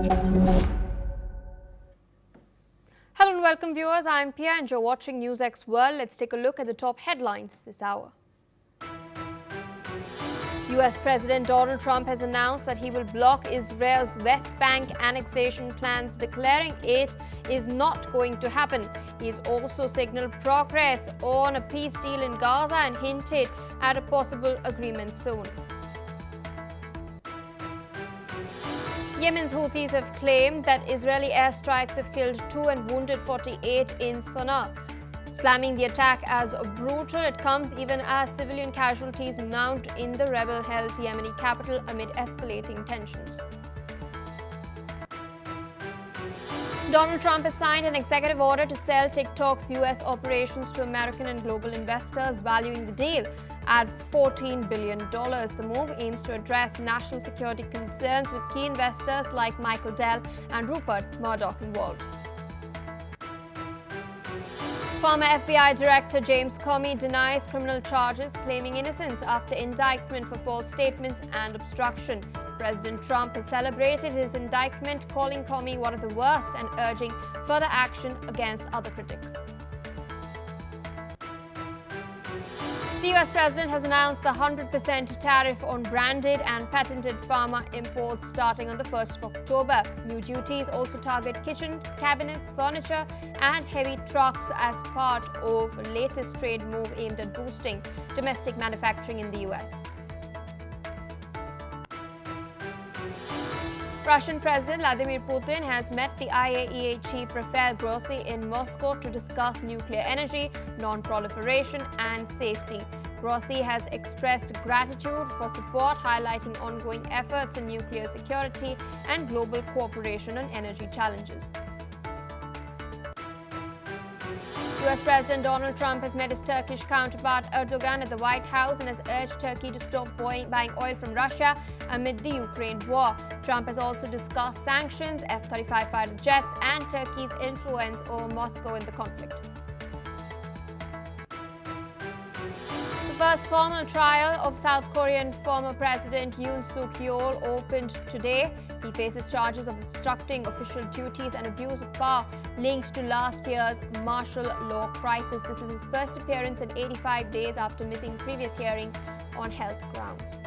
Hello and welcome viewers, I'm Pia and you're watching NewsX World. Let's take a look at the top headlines this hour. US President Donald Trump has announced that he will block Israel's West Bank annexation plans, declaring it is not going to happen. He has also signaled progress on a peace deal in Gaza and hinted at a possible agreement soon. Yemen's Houthis have claimed that Israeli airstrikes have killed 2 and wounded 48 in Sanaa. Slamming the attack as brutal, it comes even as civilian casualties mount in the rebel-held Yemeni capital amid escalating tensions. Donald Trump has signed an executive order to sell TikTok's US operations to American and global investors, valuing the deal at $14 billion. The move aims to address national security concerns with key investors like Michael Dell and Rupert Murdoch involved. Former FBI Director James Comey denies criminal charges, claiming innocence after indictment for false statements and obstruction. President Trump has celebrated his indictment, calling Comey one of the worst and urging further action against other critics. The US President has announced a 100% tariff on branded and patented pharma imports starting on the 1st of October. New duties also target kitchen cabinets, furniture and heavy trucks as part of the latest trade move aimed at boosting domestic manufacturing in the US. Russian President Vladimir Putin has met the IAEA chief Rafael Grossi in Moscow to discuss nuclear energy, non-proliferation and safety. Grossi has expressed gratitude for support, highlighting ongoing efforts in nuclear security and global cooperation on energy challenges. US President Donald Trump has met his Turkish counterpart Erdogan at the White House and has urged Turkey to stop buying oil from Russia amid the Ukraine war. Trump has also discussed sanctions, F-35 fighter jets and Turkey's influence over Moscow in the conflict. The first formal trial of South Korean former President Yoon Suk-yeol opened today. He faces charges of obstructing official duties and abuse of power linked to last year's martial law crisis. This is his first appearance in 85 days after missing previous hearings on health grounds.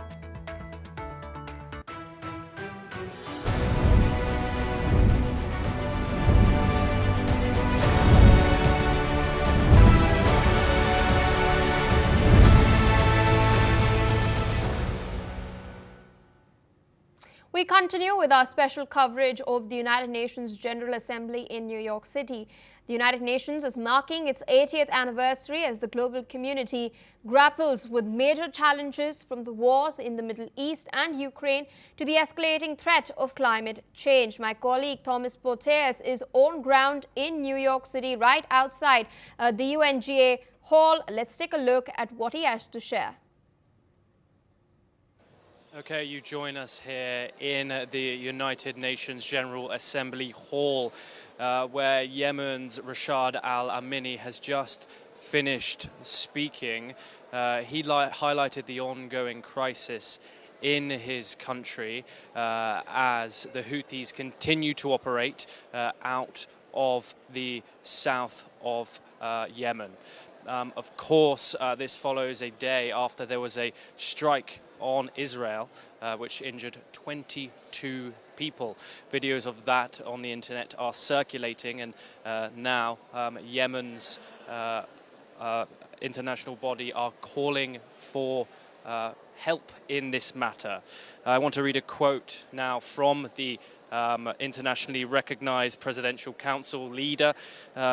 We continue with our special coverage of the United Nations General Assembly in New York City. The United Nations is marking its 80th anniversary as the global community grapples with major challenges, from the wars in the Middle East and Ukraine to the escalating threat of climate change. My colleague Thomas Porteus is on ground in New York City, right outside the UNGA hall. Let's take a look at what he has to share. Okay, you join us here in the United Nations General Assembly Hall, where Yemen's Rashad al-Amini has just finished speaking. He highlighted the ongoing crisis in his country as the Houthis continue to operate out of the south of Yemen. Of course, this follows a day after there was a strike on Israel, which injured 22 people. Videos of that on the internet are circulating, and now Yemen's international body are calling for help in this matter. I want to read a quote now from the internationally recognized Presidential Council leader.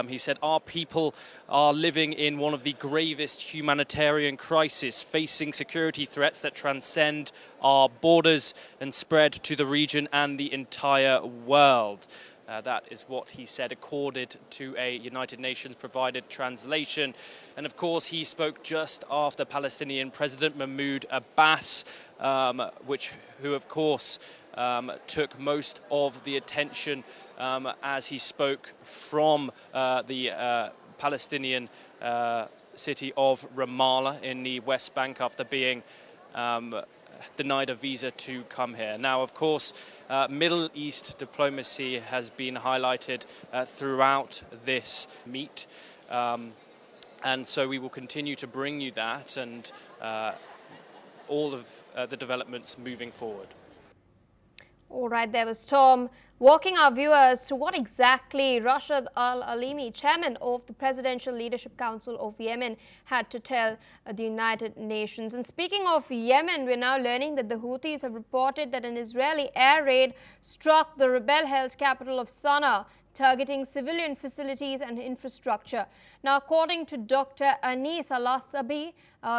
He said, "Our people are living in one of the gravest humanitarian crises, facing security threats that transcend our borders and spread to the region and the entire world." That is what he said, accorded to a United Nations provided translation. And of course, he spoke just after Palestinian President Mahmoud Abbas, who of course took most of the attention as he spoke from the Palestinian city of Ramallah in the West Bank after being denied a visa to come here. Now, of course, Middle East diplomacy has been highlighted throughout this meet. And so we will continue to bring you that and all of the developments moving forward. All right, there was Tom walking our viewers through what exactly Rashid Al-Alimi, chairman of the Presidential Leadership Council of Yemen, had to tell the United Nations. And speaking of Yemen, we're now learning that the Huthis have reported that an Israeli air raid struck the rebel-held capital of Sanaa, targeting civilian facilities and infrastructure. Now, according to Dr. Anis Al-Asabi,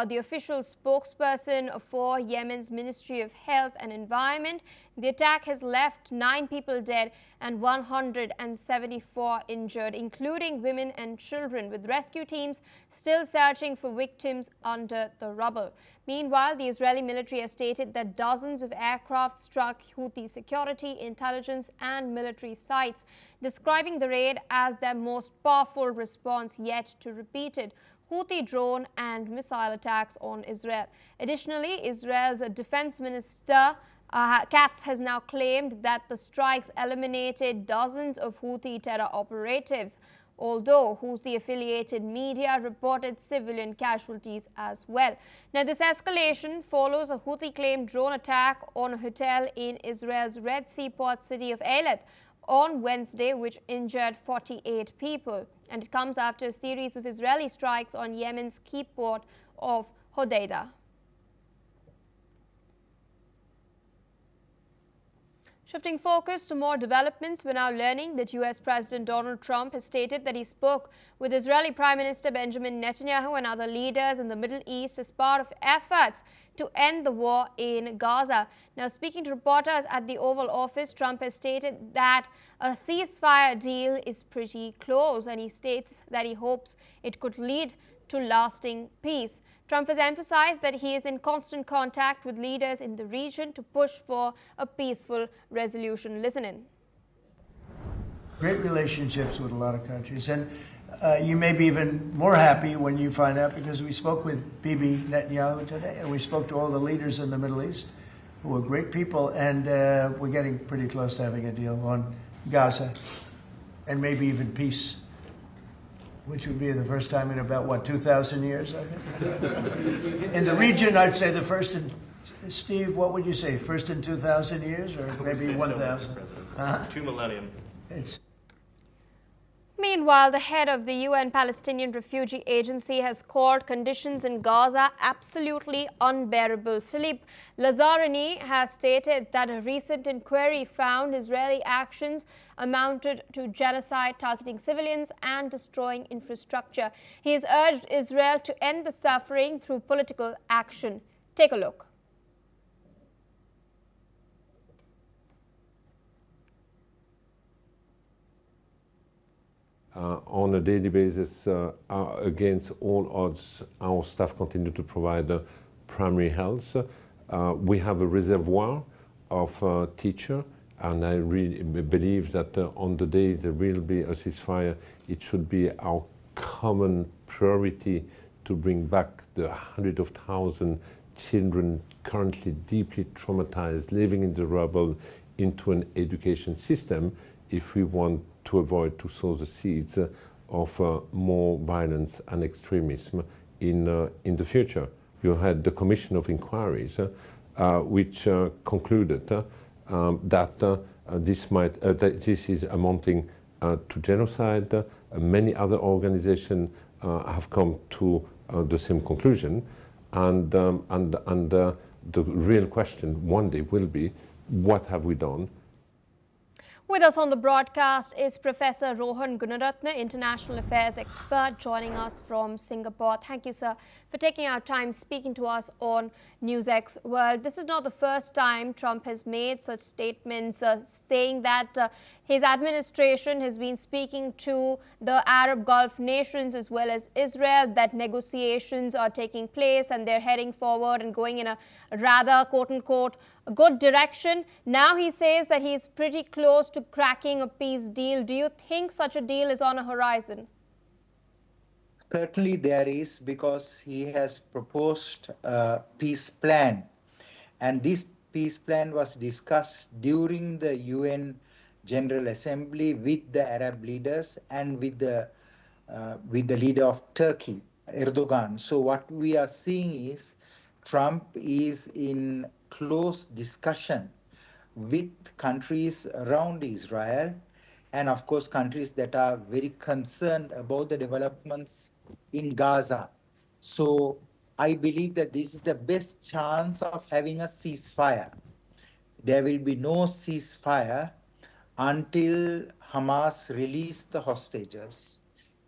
the official spokesperson for Yemen's Ministry of Health and Environment, the attack has left 9 people dead and 174 injured, including women and children, with rescue teams still searching for victims under the rubble. Meanwhile, the Israeli military has stated that dozens of aircraft struck Houthi security, intelligence and military sites, describing the raid as their most powerful response yet to repeated Houthi drone and missile attacks on Israel. Additionally, Israel's defense minister Katz has now claimed that the strikes eliminated dozens of Houthi terror operatives, although Houthi-affiliated media reported civilian casualties as well. Now, this escalation follows a Houthi-claimed drone attack on a hotel in Israel's Red Sea port city of Eilat on Wednesday, which injured 48 people. And it comes after a series of Israeli strikes on Yemen's key port of Hodeidah. Shifting focus to more developments, we're now learning that US President Donald Trump has stated that he spoke with Israeli Prime Minister Benjamin Netanyahu and other leaders in the Middle East as part of efforts to end the war in Gaza. Now, speaking to reporters at the Oval Office, Trump has stated that a ceasefire deal is pretty close, and he states that he hopes it could lead to lasting peace. Trump has emphasized that he is in constant contact with leaders in the region to push for a peaceful resolution. Listen in. Great relationships with a lot of countries, and you may be even more happy when you find out, because we spoke with Bibi Netanyahu today, and we spoke to all the leaders in the Middle East, who are great people, and we're getting pretty close to having a deal on Gaza, and maybe even peace, which would be the first time in about, what, 2,000 years, I think? In the region, I'd say the first in, Steve, what would you say, first in 2,000 years, or maybe 1,000? 2 millennium. Meanwhile, the head of the UN Palestinian Refugee Agency has called conditions in Gaza absolutely unbearable. Philippe Lazzarini has stated that a recent inquiry found Israeli actions amounted to genocide, targeting civilians and destroying infrastructure. He has urged Israel to end the suffering through political action. Take a look. On a daily basis, against all odds, our staff continue to provide primary health. We have a reservoir of teachers, and I really believe that on the day there will be a ceasefire, it should be our common priority to bring back the hundreds of thousands children currently deeply traumatized, living in the rubble, into an education system if we want to avoid to sow the seeds of more violence and extremism in the future. You had the Commission of Inquiries, which concluded that this is amounting to genocide. Many other organizations have come to the same conclusion, and the real question one day will be, what have we done? With us on the broadcast is Professor Rohan Gunaratne, International Affairs expert, joining us from Singapore. Thank you, sir, for taking our time speaking to us on NewsX World. This is not the first time Trump has made such statements, saying that his administration has been speaking to the Arab Gulf nations as well as Israel, that negotiations are taking place and they're heading forward and going in a rather, quote-unquote, good direction. Now he says that he's pretty close to cracking a peace deal. Do you think such a deal is on a horizon? Certainly there is, because he has proposed a peace plan. And this peace plan was discussed during the UN General Assembly with the Arab leaders and with the leader of Turkey, Erdogan. So what we are seeing is Trump is in close discussion with countries around Israel, and of course countries that are very concerned about the developments in Gaza. So I believe that this is the best chance of having a ceasefire. There will be no ceasefire until Hamas release the hostages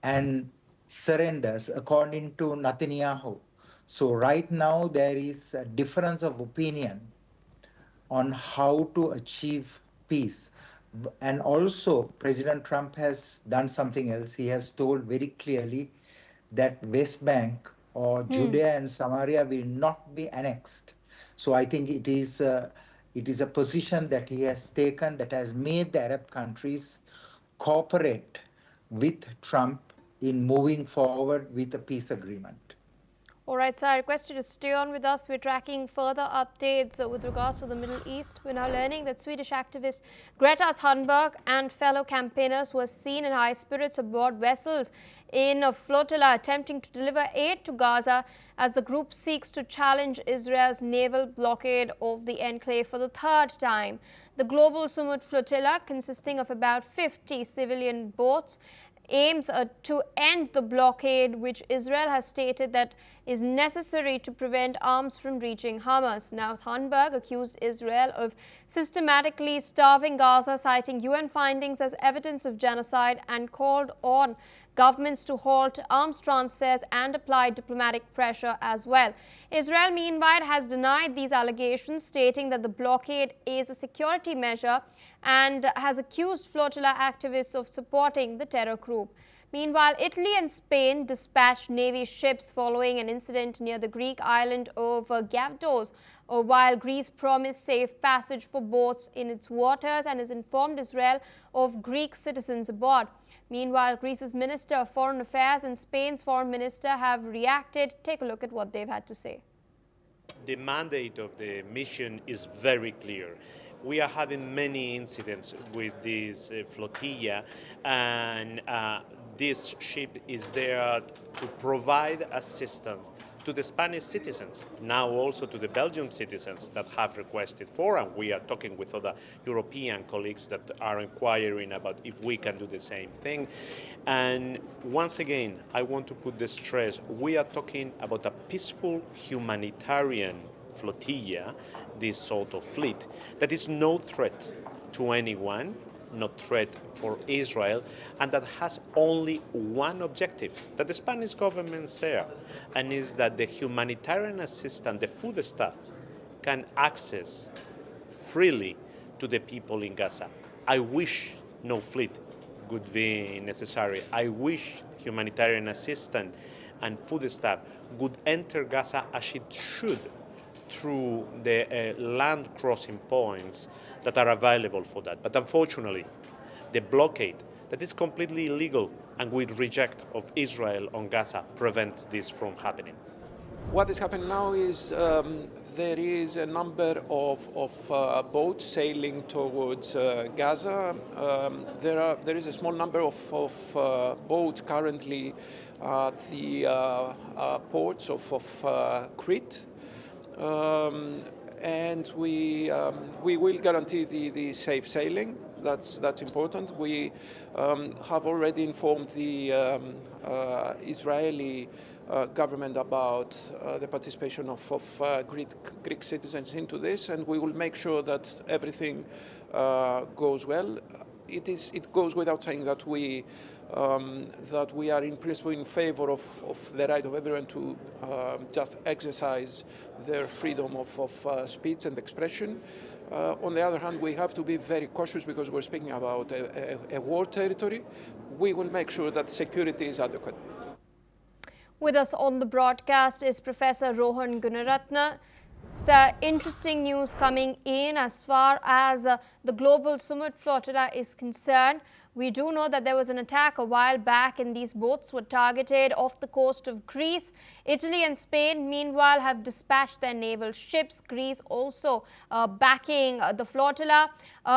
and surrenders, according to Netanyahu. So right now there is a difference of opinion on how to achieve peace. And also, President Trump has done something else. He has told very clearly that West Bank or Judea and Samaria will not be annexed. So I think it is a position that he has taken that has made the Arab countries cooperate with Trump in moving forward with a peace agreement. All right, so I request you to stay on with us. We're tracking further updates with regards to the Middle East. We're now learning that Swedish activist Greta Thunberg and fellow campaigners were seen in high spirits aboard vessels in a flotilla attempting to deliver aid to Gaza as the group seeks to challenge Israel's naval blockade of the enclave for the third time. The global Sumud flotilla, consisting of about 50 civilian boats, aims to end the blockade which Israel has stated that is necessary to prevent arms from reaching Hamas. Now, Thunberg accused Israel of systematically starving Gaza, citing UN findings as evidence of genocide, and called on governments to halt arms transfers and apply diplomatic pressure as well. Israel, meanwhile, has denied these allegations, stating that the blockade is a security measure and has accused flotilla activists of supporting the terror group. Meanwhile, Italy and Spain dispatched Navy ships following an incident near the Greek island of Gavdos, while Greece promised safe passage for boats in its waters and has informed Israel of Greek citizens aboard. Meanwhile, Greece's Minister of Foreign Affairs and Spain's Foreign Minister have reacted. Take a look at what they've had to say. The mandate of the mission is very clear. We are having many incidents with this flotilla, and this ship is there to provide assistance to the Spanish citizens, now also to the Belgian citizens that have requested for, and we are talking with other European colleagues that are inquiring about if we can do the same thing. And once again, I want to put the stress, we are talking about a peaceful humanitarian flotilla, this sort of fleet, that is no threat to anyone, not threat for Israel, and that has only one objective that the Spanish government share, and is that the humanitarian assistance, the food stuff, can access freely to the people in Gaza. I wish no fleet would be necessary. I wish humanitarian assistance and food stuff would enter Gaza as it should, through the land crossing points that are available for that. But unfortunately, the blockade that is completely illegal and with reject of Israel on Gaza prevents this from happening. What is happening now is there is a number of boats sailing towards Gaza. There is a small number of boats currently at the ports of Crete. And we will guarantee the safe sailing. That's important. We have already informed the Israeli government about the participation of Greek citizens into this, and we will make sure that everything goes well. It goes without saying that we are in principle in favor of the right of everyone to just exercise their freedom of speech and expression. On the other hand, we have to be very cautious because we're speaking about a war territory. We will make sure that security is adequate. With us on the broadcast is Professor Rohan Gunaratne, So, interesting news coming in as far as the global Sumut flotilla is concerned. We do know that there was an attack a while back and these boats were targeted off the coast of Greece. Italy and Spain, meanwhile, have dispatched their naval ships. Greece also backing the flotilla.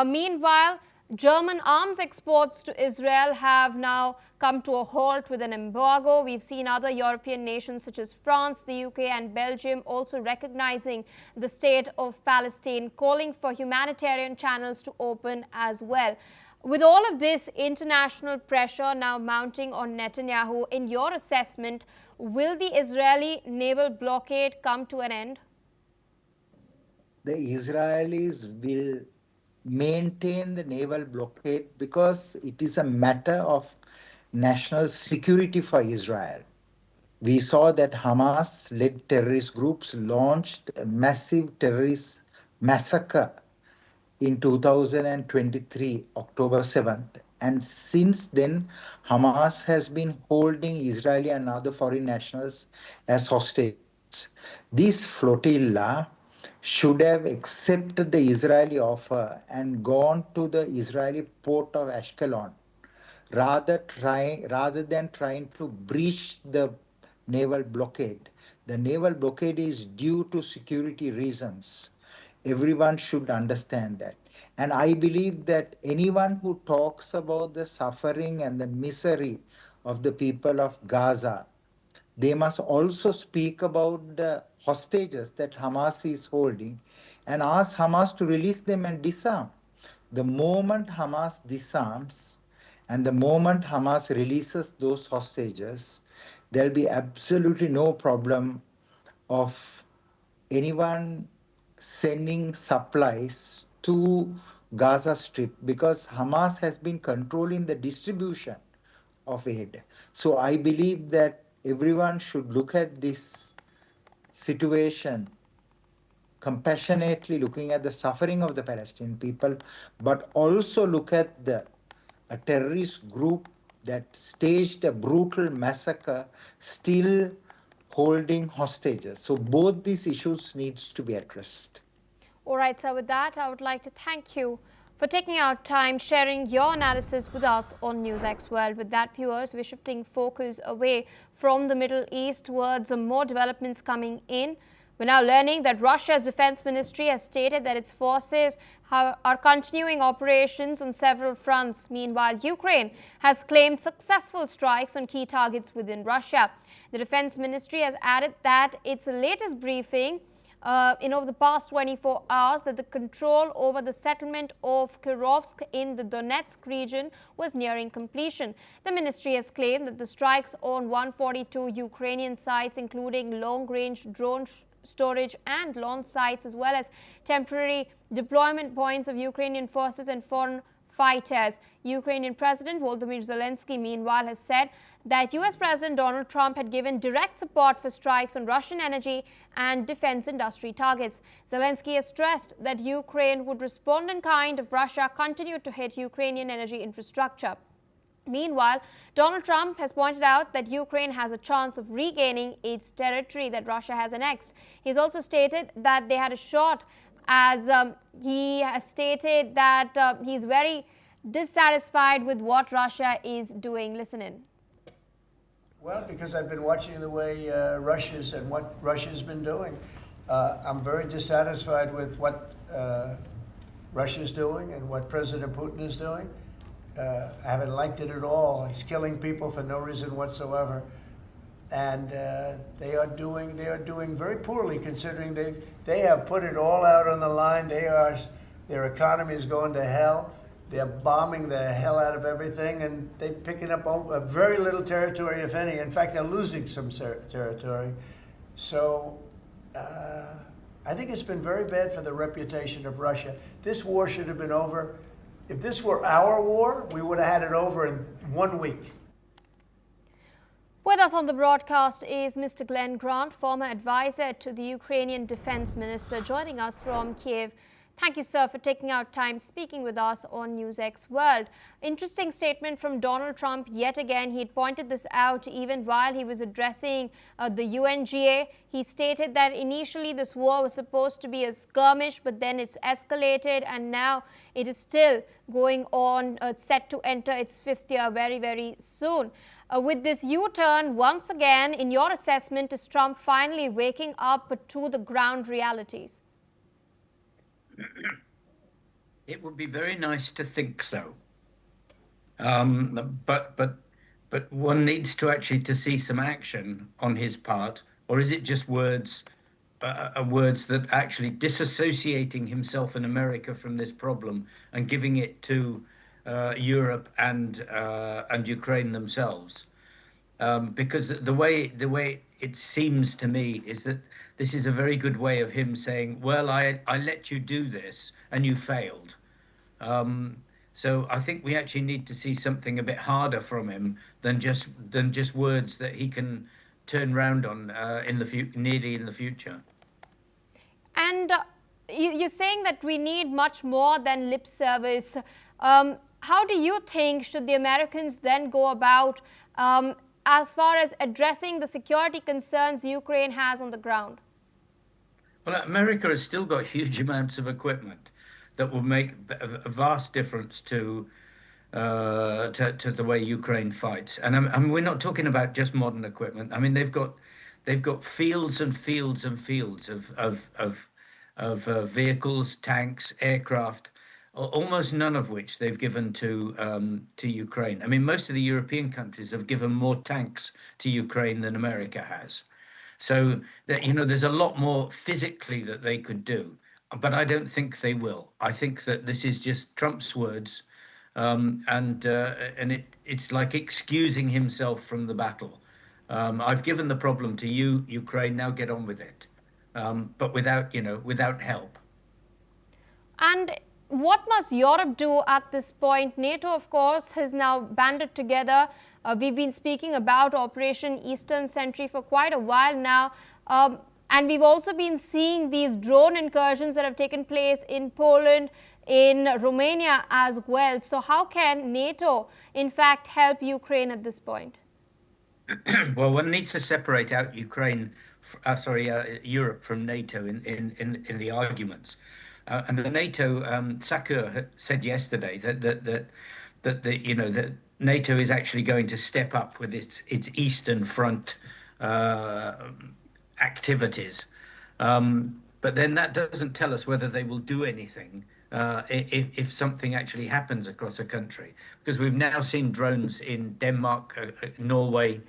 Meanwhile, German arms exports to Israel have now come to a halt with an embargo. We've seen other European nations such as France, the UK and Belgium also recognizing the state of Palestine, calling for humanitarian channels to open as well. With all of this international pressure now mounting on Netanyahu, in your assessment, will the Israeli naval blockade come to an end? The Israelis will maintain the naval blockade because it is a matter of national security for Israel. We saw that Hamas-led terrorist groups launched a massive terrorist massacre in 2023, October 7th. And since then, Hamas has been holding Israeli and other foreign nationals as hostages. This flotilla should have accepted the Israeli offer and gone to the Israeli port of Ashkelon rather than trying to breach the naval blockade. The naval blockade is due to security reasons. Everyone should understand that. And I believe that anyone who talks about the suffering and the misery of the people of Gaza, they must also speak about the hostages that Hamas is holding and ask Hamas to release them and disarm. The moment Hamas disarms and the moment Hamas releases those hostages, there'll be absolutely no problem of anyone sending supplies to Gaza Strip because Hamas has been controlling the distribution of aid. So I believe that everyone should look at this situation compassionately, looking at the suffering of the Palestinian people, but also look at a terrorist group that staged a brutal massacre still holding hostages. So both these issues needs to be addressed. All right, so with that, I would like to thank you for taking out time, sharing your analysis with us on NewsX World. With that, viewers, we're shifting focus away from the Middle East towards more developments coming in. We're now learning that Russia's defense ministry has stated that its forces are continuing operations on several fronts. Meanwhile, Ukraine has claimed successful strikes on key targets within Russia. The defense ministry has added that its latest briefing in over the past 24 hours that the control over the settlement of Kirovsk in the Donetsk region was nearing completion. The ministry has claimed that the strikes on 142 Ukrainian sites, including long-range drone storage and launch sites, as well as temporary deployment points of Ukrainian forces and foreign fighters. Ukrainian President Volodymyr Zelensky, meanwhile, has said that US President Donald Trump had given direct support for strikes on Russian energy and defense industry targets. Zelensky has stressed that Ukraine would respond in kind if Russia continued to hit Ukrainian energy infrastructure. Meanwhile, Donald Trump has pointed out that Ukraine has a chance of regaining its territory that Russia has annexed. He's also stated that they had a shot, as he has stated that he's very dissatisfied with what Russia is doing. Listen in. Well, because I've been watching the way what Russia's been doing. I'm very dissatisfied with what Russia's doing and what President Putin is doing. I haven't liked it at all. He's killing people for no reason whatsoever, and they are doing very poorly considering they have put it all out on the line. Their economy is going to hell. They're bombing the hell out of everything, and they're picking up a very little territory, if any. In fact, they're losing some territory. So I think it's been very bad for the reputation of Russia. This war should have been over. If this were our war, we would have had it over in 1 week. With us on the broadcast is Mr. Glenn Grant, former advisor to the Ukrainian defense minister, joining us from Kiev. Thank you, sir, for taking out time speaking with us on NewsX World. Interesting statement from Donald Trump yet again. He had pointed this out even while he was addressing the UNGA. He stated that initially this war was supposed to be a skirmish, but then it's escalated and now it is still going on, set to enter its fifth year very, very soon. With this U-turn, once again, in your assessment, is Trump finally waking up to the ground realities? It would be very nice to think so, but one needs to actually to see some action on his part, or is it just words that actually disassociating himself in America from this problem and giving it to Europe and Ukraine themselves? Because the way it seems to me is that this is a very good way of him saying, well, I let you do this and you failed. So I think we actually need to see something a bit harder from him than just words that he can turn round on nearly in the future. And you're saying that we need much more than lip service. How do you think should the Americans then go about as far as addressing the security concerns Ukraine has on the ground? Well, America has still got huge amounts of equipment that will make a vast difference to the way Ukraine fights. And I mean, we're not talking about just modern equipment. I mean, they've got fields and fields and fields of vehicles, tanks, aircraft, almost none of which they've given to Ukraine. I mean, most of the European countries have given more tanks to Ukraine than America has. So that, you know, there's a lot more physically that they could do, but I don't think they will. I think that this is just Trump's words, and it's like excusing himself from the battle. I've given the problem to you, Ukraine. Now get on with it, but without help. And what must Europe do at this point? NATO, of course, has now banded together. We've been speaking about Operation Eastern Sentry for quite a while now. And we've also been seeing these drone incursions that have taken place in Poland, in Romania as well. So how can NATO, in fact, help Ukraine at this point? Well, one needs to separate out Europe from NATO in the arguments. And the NATO, Sakur said yesterday that NATO is actually going to step up with its Eastern Front activities, but then that doesn't tell us whether they will do anything if something actually happens across a country, because we've now seen drones in Denmark, Norway,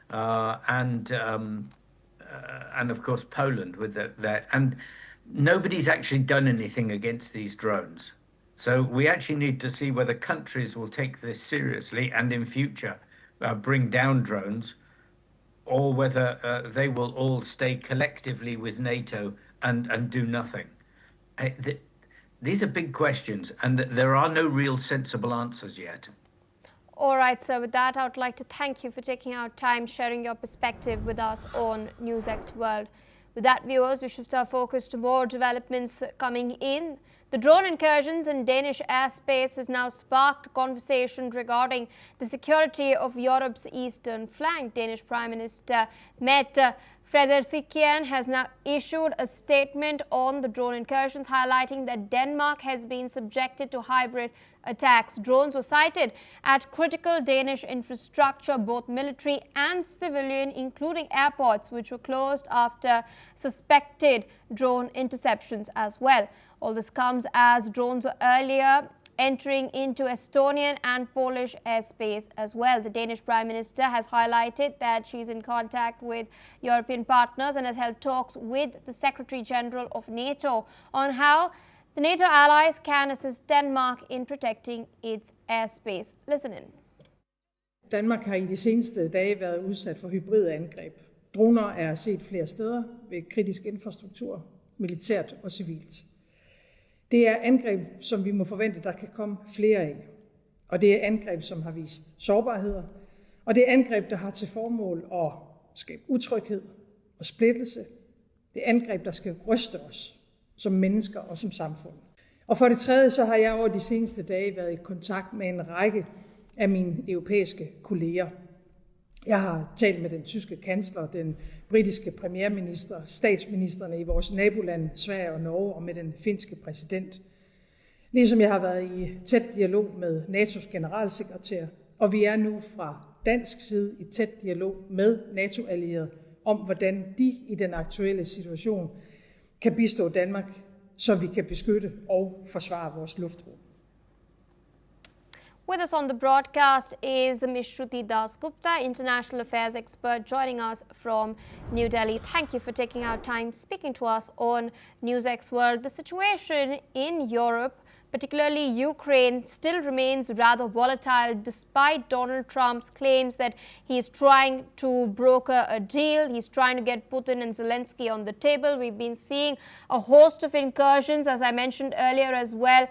and of course Poland with that, and nobody's actually done anything against these drones. So we actually need to see whether countries will take this seriously and in future bring down drones, or whether they will all stay collectively with NATO and do nothing. These are big questions, and there are no real sensible answers yet. All right, sir. With that, I would like to thank you for taking out time, sharing your perspective with us on NewsX World. With that, viewers, we shift our focus to more developments coming in. The drone incursions in Danish airspace has now sparked a conversation regarding the security of Europe's eastern flank. Danish Prime Minister Mette Frederiksen has now issued a statement on the drone incursions, highlighting that Denmark has been subjected to hybrid attacks. Drones were sighted at critical Danish infrastructure, both military and civilian, including airports, which were closed after suspected drone interceptions as well. All this comes as drones were earlier entering into Estonian and Polish airspace as well. The Danish Prime Minister has highlighted that she's in contact with European partners and has held talks with the Secretary General of NATO on how the NATO allies can assist Denmark in protecting its airspace. Listen in. Danmark har i de seneste dage været udsat for hybride angreb. Droner er set flere steder ved kritisk infrastruktur, militært og civilt. Det er angreb, som vi må forvente, der kan komme flere af. Og det er angreb, som har vist sårbarheder. Og det er angreb, der har til formål at skabe utryghed og splittelse. Det er angreb, der skal ryste os som mennesker og som samfund. Og for det tredje, så har jeg over de seneste dage været i kontakt med en række af mine europæiske kolleger. Jeg har talt med den tyske kansler, den britiske premierminister, statsministerne i vores nabolande, Sverige og Norge, og med den finske præsident. Ligesom jeg har været i tæt dialog med NATO's generalsekretær, og vi er nu fra dansk side i tæt dialog med NATO-allierede om, hvordan de i den aktuelle situation kan bistå Danmark, så vi kan beskytte og forsvare vores luftrum. With us on the broadcast is Ms. Shruti Das-Gupta, international affairs expert, joining us from New Delhi. Thank you for taking our time speaking to us on NewsX World. The situation in Europe, particularly Ukraine, still remains rather volatile despite Donald Trump's claims that he's trying to broker a deal. He's trying to get Putin and Zelensky on the table. We've been seeing a host of incursions, as I mentioned earlier as well,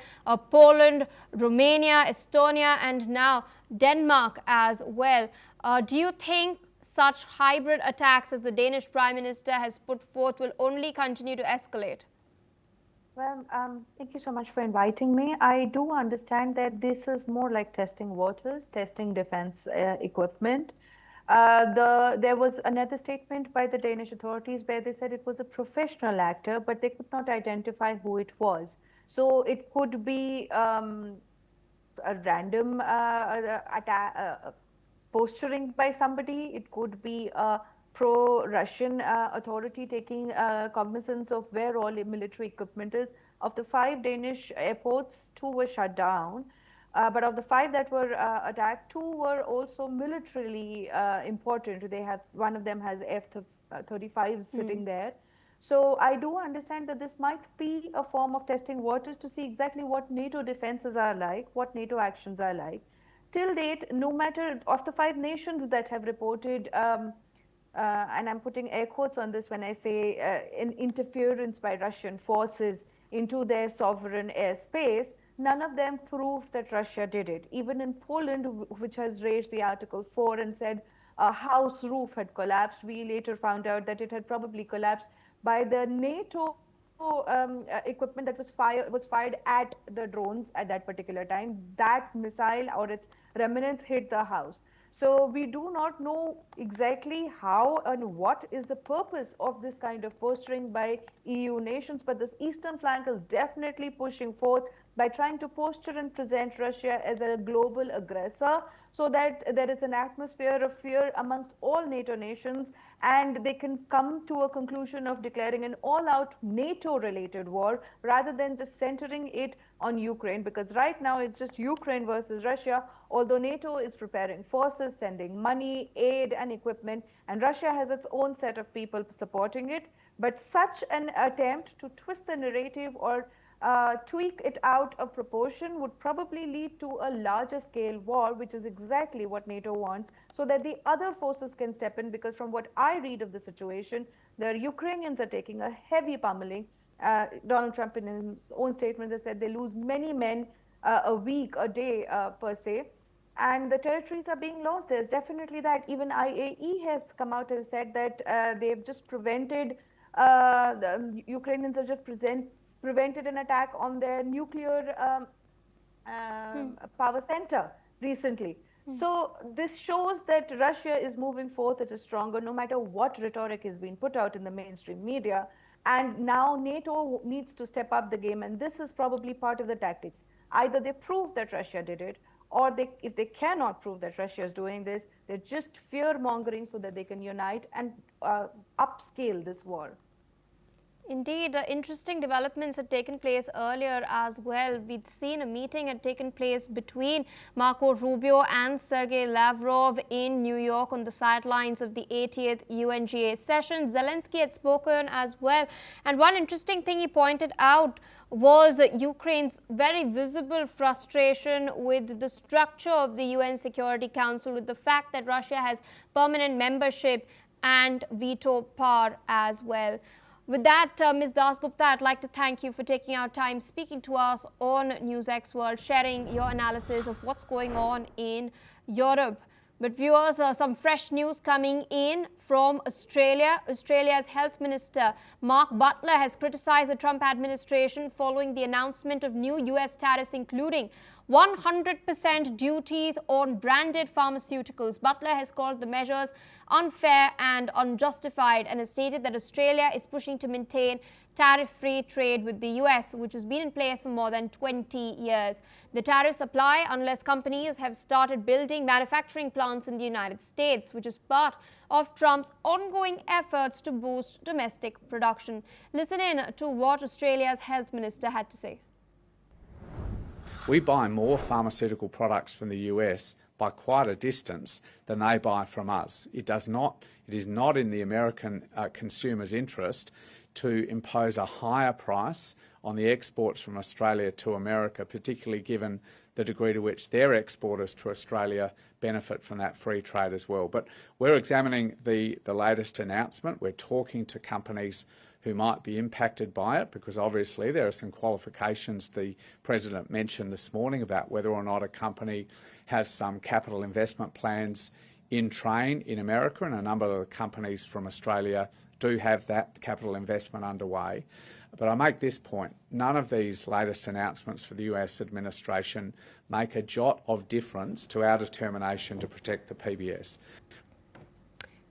Poland, Romania, Estonia, and now Denmark as well. Do you think such hybrid attacks as the Danish Prime Minister has put forth will only continue to escalate? Well, thank you so much for inviting me. I do understand that this is more like testing waters, testing defense equipment. There was another statement by the Danish authorities where they said it was a professional actor, but they could not identify who it was. So it could be a random posturing by somebody. It could be a pro-Russian authority taking cognizance of where all military equipment is. Of the 5 Danish airports, 2 were shut down. But of the 5 that were attacked, 2 were also militarily important. One of them has F-35s sitting there. So I do understand that this might be a form of testing waters to see exactly what NATO defenses are like, what NATO actions are like. Till date, no matter of the 5 nations that have reported and I'm putting air quotes on this when I say an interference by Russian forces into their sovereign airspace, none of them proved that Russia did it. Even in Poland, which has raised the Article 4 and said a house roof had collapsed, we later found out that it had probably collapsed by the NATO equipment that was fired at the drones at that particular time. That missile or its remnants hit the house. So we do not know exactly how and what is the purpose of this kind of posturing by EU nations, but this eastern flank is definitely pushing forth by trying to posture and present Russia as a global aggressor so that there is an atmosphere of fear amongst all NATO nations and they can come to a conclusion of declaring an all-out NATO-related war rather than just centering it on Ukraine, because right now it's just Ukraine versus Russia, although NATO is preparing forces, sending money, aid and equipment, and Russia has its own set of people supporting it. But such an attempt to twist the narrative or tweak it out of proportion would probably lead to a larger scale war, which is exactly what NATO wants, so that the other forces can step in, because from what I read of the situation, the Ukrainians are taking a heavy pummeling. Donald Trump in his own statement has said they lose many men a week, a day per se, and the territories are being lost. There's definitely that. Even IAE has come out and said that they've just prevented, the Ukrainians have just prevented an attack on their nuclear power center recently. So this shows that Russia is moving forth, it is stronger no matter what rhetoric is being put out in the mainstream media. And now NATO needs to step up the game, and this is probably part of the tactics. Either they prove that Russia did it, or if they cannot prove that Russia is doing this, they're just fear-mongering so that they can unite and upscale this war. Indeed, interesting developments had taken place earlier as well. We'd seen a meeting had taken place between Marco Rubio and Sergei Lavrov in New York on the sidelines of the 80th UNGA session. Zelensky had spoken as well. And one interesting thing he pointed out was Ukraine's very visible frustration with the structure of the UN Security Council, with the fact that Russia has permanent membership and veto power as well. With that, Ms. Das-Gupta, I'd like to thank you for taking our time speaking to us on NewsX World, sharing your analysis of what's going on in Europe. But viewers, some fresh news coming in from Australia. Australia's Health Minister Mark Butler has criticized the Trump administration following the announcement of new US tariffs, including 100% duties on branded pharmaceuticals. Butler has called the measures unfair and unjustified and has stated that Australia is pushing to maintain tariff-free trade with the US, which has been in place for more than 20 years. The tariffs apply unless companies have started building manufacturing plants in the United States, which is part of Trump's ongoing efforts to boost domestic production. Listen in to what Australia's health minister had to say. We buy more pharmaceutical products from the US by quite a distance than they buy from us. It is not in the American consumer's interest to impose a higher price on the exports from Australia to America, particularly given the degree to which their exporters to Australia benefit from that free trade as well. But we're examining the latest announcement. We're talking to companies who might be impacted by it, because obviously there are some qualifications the President mentioned this morning about whether or not a company has some capital investment plans in train in America, and a number of the companies from Australia do have that capital investment underway. But I make this point, none of these latest announcements for the US administration make a jot of difference to our determination to protect the PBS.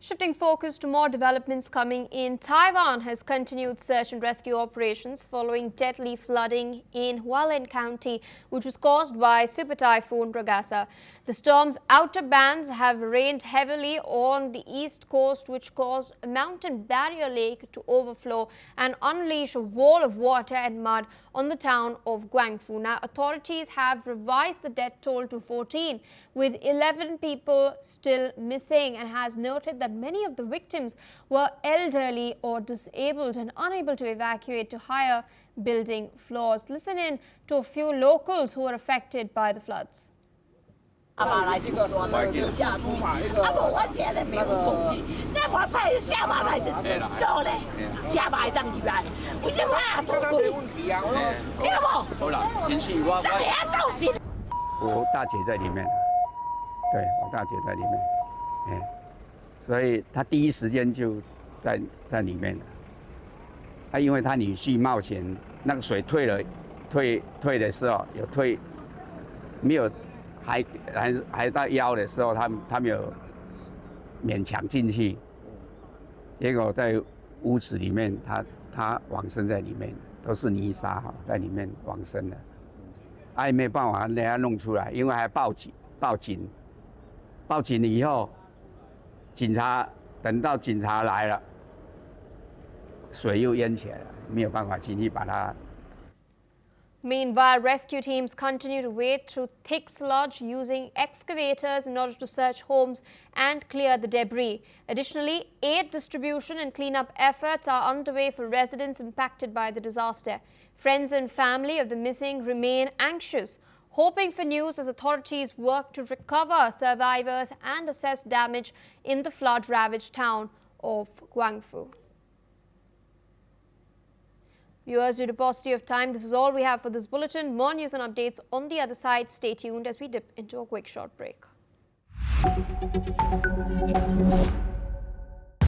Shifting focus to more developments coming in, Taiwan has continued search and rescue operations following deadly flooding in Hualien County, which was caused by Super Typhoon Ragasa. The storm's outer bands have rained heavily on the east coast, which caused a mountain barrier lake to overflow and unleash a wall of water and mud on the town of Guangfu. Now, authorities have revised the death toll to 14, with 11 people still missing, and has noted that many of the victims were elderly or disabled and unable to evacuate to higher building floors. Listen in to a few locals who were affected by the floods.还到腰的时候，他们有勉强进去，结果在屋子里面，他往生在里面，都是泥沙哈，在里面往生了，也没办法给他弄出来，因为还报警以后，等到警察来了，水又淹起来了，没有办法进去把他。Meanwhile, rescue teams continue to wade through thick sludge using excavators in order to search homes and clear the debris. Additionally, aid distribution and cleanup efforts are underway for residents impacted by the disaster. Friends and family of the missing remain anxious, hoping for news as authorities work to recover survivors and assess damage in the flood-ravaged town of Guangfu. Viewers, due to paucity of time, this is all we have for this bulletin. More news and updates on the other side. Stay tuned as we dip into a quick short break.